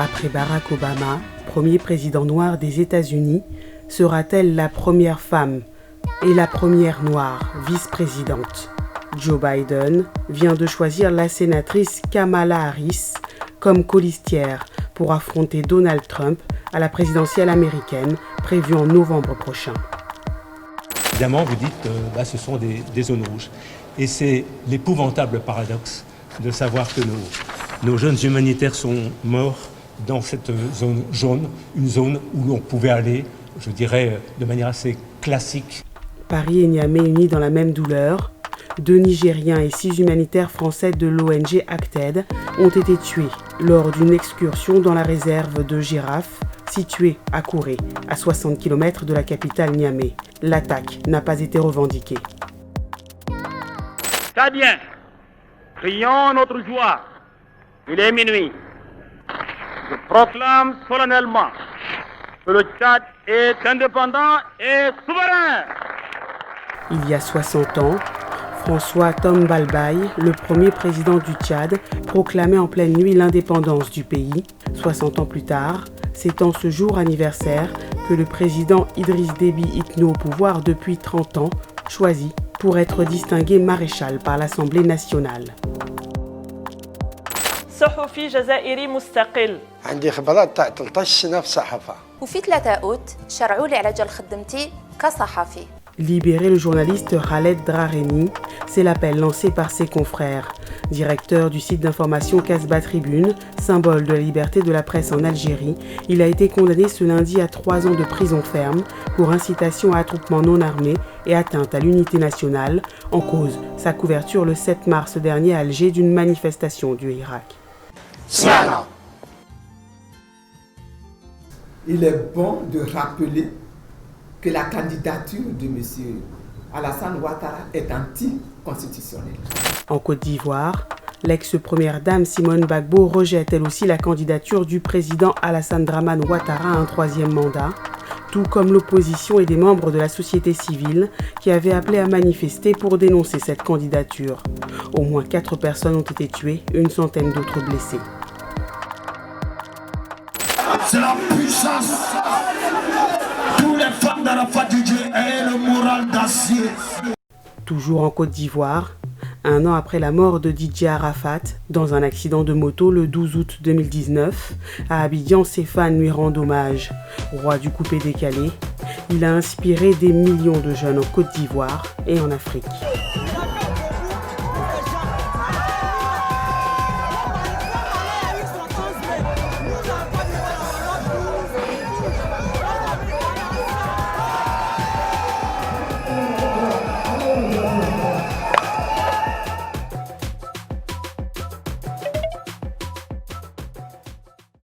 Après Barack Obama, premier président noir des États-Unis, sera-t-elle la première femme et la première noire vice-présidente? Joe Biden vient de choisir la sénatrice Kamala Harris comme colistière pour affronter Donald Trump à la présidentielle américaine prévue en novembre prochain. Évidemment, vous dites ce sont des zones rouges. Et c'est l'épouvantable paradoxe de savoir que nos jeunes humanitaires sont morts dans cette zone jaune, une zone où l'on pouvait aller, je dirais, de manière assez classique. Paris et Niamey unis dans la même douleur. 2 Nigériens et 6 humanitaires français de l'ONG Acted ont été tués lors d'une excursion dans la réserve de girafes située à Kouré, à 60 km de la capitale Niamey. L'attaque n'a pas été revendiquée. Très bien, crions notre joie. Il est minuit. Je proclame solennellement que le Tchad est indépendant et souverain. Il y a 60 ans, François Tombalbaye, le premier président du Tchad, proclamait en pleine nuit l'indépendance du pays. 60 ans plus tard, c'est en ce jour anniversaire que le président Idriss Déby Itno, au pouvoir depuis 30 ans, choisit pour être distingué maréchal par l'Assemblée nationale. صحفي جزائري مستقل. عندي خبرات تاع 13 سنة في الصحافة. وفي 3 أوت شرعوا لي على جال خدمتي كصحفي. Libérer le journaliste Khaled Drareni, c'est l'appel lancé par ses confrères. Directeur du site d'information Casbah Tribune, symbole de la liberté de la presse en Algérie, il a été condamné ce lundi à 3 ans de prison ferme pour incitation à attroupement non armé et atteinte à l'unité nationale, en cause sa couverture le 7 mars dernier à Alger d'une manifestation du Irak. Il est bon de rappeler que la candidature de M. Alassane Ouattara est anticonstitutionnelle. En Côte d'Ivoire, l'ex-première dame Simone Gbagbo rejette elle aussi la candidature du président Alassane Dramane Ouattara à un 3e mandat, tout comme l'opposition et des membres de la société civile qui avaient appelé à manifester pour dénoncer cette candidature. Au moins 4 personnes ont été tuées, une centaine d'autres blessées. C'est la puissance. Tous les femmes d'Arafat et le moral d'acier. Toujours en Côte d'Ivoire, un an après la mort de Didier Arafat, dans un accident de moto le 12 août 2019, à Abidjan, ses fans lui rendent hommage. Roi du coupé-décalé, il a inspiré des millions de jeunes en Côte d'Ivoire et en Afrique.